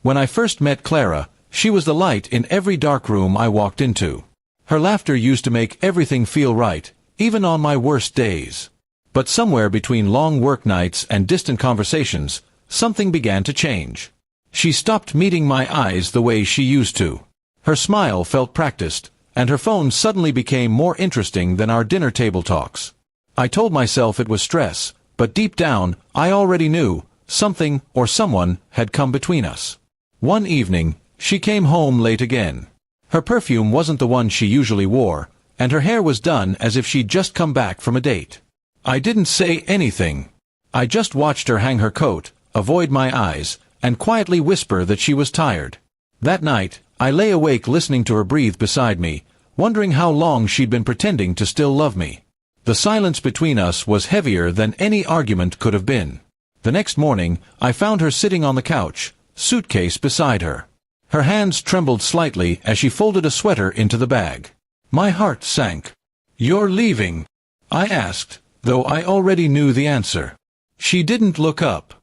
When I first met Clara, she was the light in every dark room I walked into. Her laughter used to make everything feel right, even on my worst days. But somewhere between long work nights and distant conversations, something began to change. She stopped meeting my eyes the way she used to. Her smile felt practiced, and her phone suddenly became more interesting than our dinner table talks. I told myself it was stress, but deep down, I already knew something or someone had come between us. One evening, she came home late again. Her perfume wasn't the one she usually wore, and her hair was done as if she'd just come back from a date. I didn't say anything. I just watched her hang her coat, avoid my eyes, and quietly whisper that she was tired. That night, I lay awake listening to her breathe beside me, wondering how long she'd been pretending to still love me. The silence between us was heavier than any argument could have been. The next morning, I found her sitting on the couch, suitcase beside her. Her hands trembled slightly as she folded a sweater into the bag. My heart sank. "You're leaving?" I asked, though I already knew the answer. She didn't look up.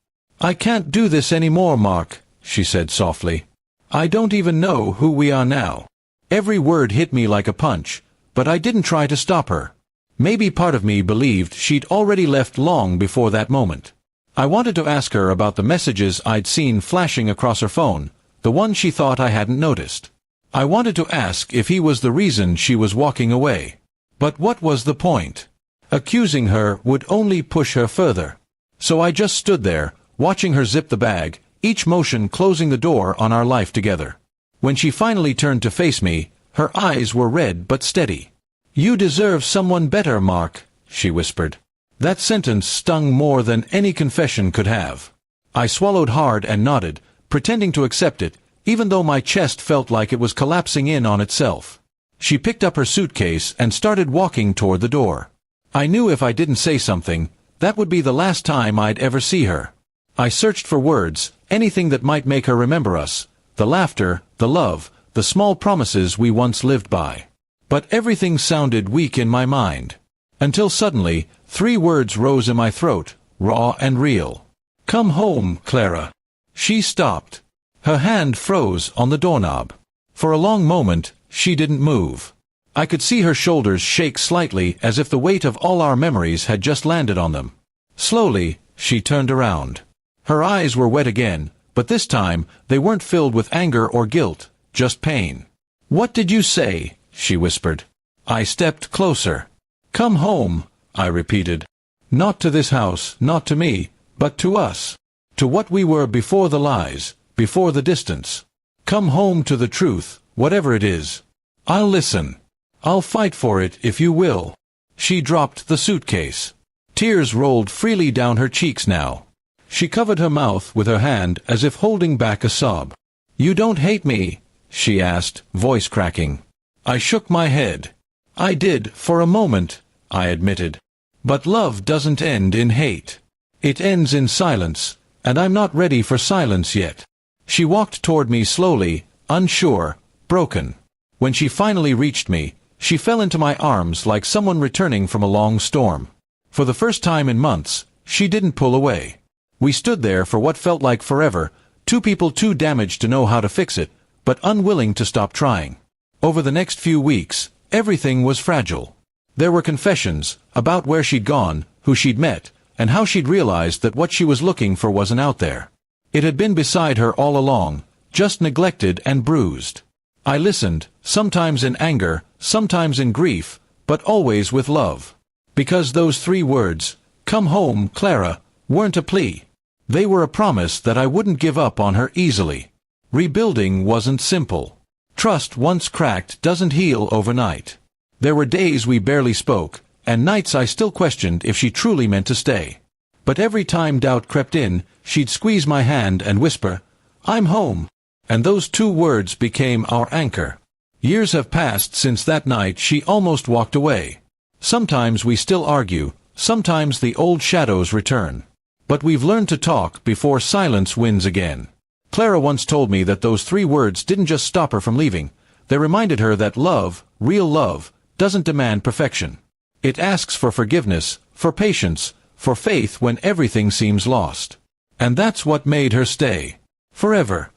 "I can't do this anymore, Mark," she said softly. "I don't even know who we are now." Every word hit me like a punch, but I didn't try to stop her. Maybe part of me believed she'd already left long before that moment. I wanted to ask her about the messages I'd seen flashing across her phone, the one she thought I hadn't noticed. I wanted to ask if he was the reason she was walking away. But what was the point? Accusing her would only push her further. So I just stood there, watching her zip the bag, each motion closing the door on our life together. When she finally turned to face me, her eyes were red but steady. "You deserve someone better, Mark," she whispered. That sentence stung more than any confession could have. I swallowed hard and nodded, pretending to accept it, even though my chest felt like it was collapsing in on itself. She picked up her suitcase and started walking toward the door. I knew if I didn't say something, that would be the last time I'd ever see her. I searched for words, anything that might make her remember us, the laughter, the love, the small promises we once lived by. But everything sounded weak in my mind. Until suddenly, 3 words rose in my throat, raw and real. "Come home, Clara." She stopped. Her hand froze on the doorknob. For a long moment, she didn't move. I could see her shoulders shake slightly as if the weight of all our memories had just landed on them. Slowly, she turned around. Her eyes were wet again, but this time, they weren't filled with anger or guilt, just pain. "What did you say?" she whispered. I stepped closer. "Come home," I repeated. "Not to this house, not to me, but to us. To what we were before the lies, before the distance. Come home to the truth, whatever it is. I'll listen. I'll fight for it if you will." She dropped the suitcase. Tears rolled freely down her cheeks now. She covered her mouth with her hand as if holding back a sob. "You don't hate me?" she asked, voice cracking. I shook my head. "I did, for a moment," I admitted. "But love doesn't end in hate. It ends in silence, and I'm not ready for silence yet." She walked toward me slowly, unsure, broken. When she finally reached me, she fell into my arms like someone returning from a long storm. For the first time in months, she didn't pull away. We stood there for what felt like forever, 2 people too damaged to know how to fix it, but unwilling to stop trying. Over the next few weeks, everything was fragile. There were confessions about where she'd gone, who she'd met, and how she'd realized that what she was looking for wasn't out there. It had been beside her all along, just neglected and bruised. I listened, sometimes in anger, sometimes in grief, but always with love. Because those 3 words, "Come home, Clara," weren't a plea. They were a promise that I wouldn't give up on her easily. Rebuilding wasn't simple. Trust once cracked doesn't heal overnight. There were days we barely spoke, and nights I still questioned if she truly meant to stay. But every time doubt crept in, she'd squeeze my hand and whisper, "I'm home." And those 2 words became our anchor. Years have passed since that night she almost walked away. Sometimes we still argue, sometimes the old shadows return. But we've learned to talk before silence wins again. Clara once told me that those 3 words didn't just stop her from leaving. They reminded her that love, real love, doesn't demand perfection. It asks for forgiveness, for patience, for faith when everything seems lost. And that's what made her stay. Forever.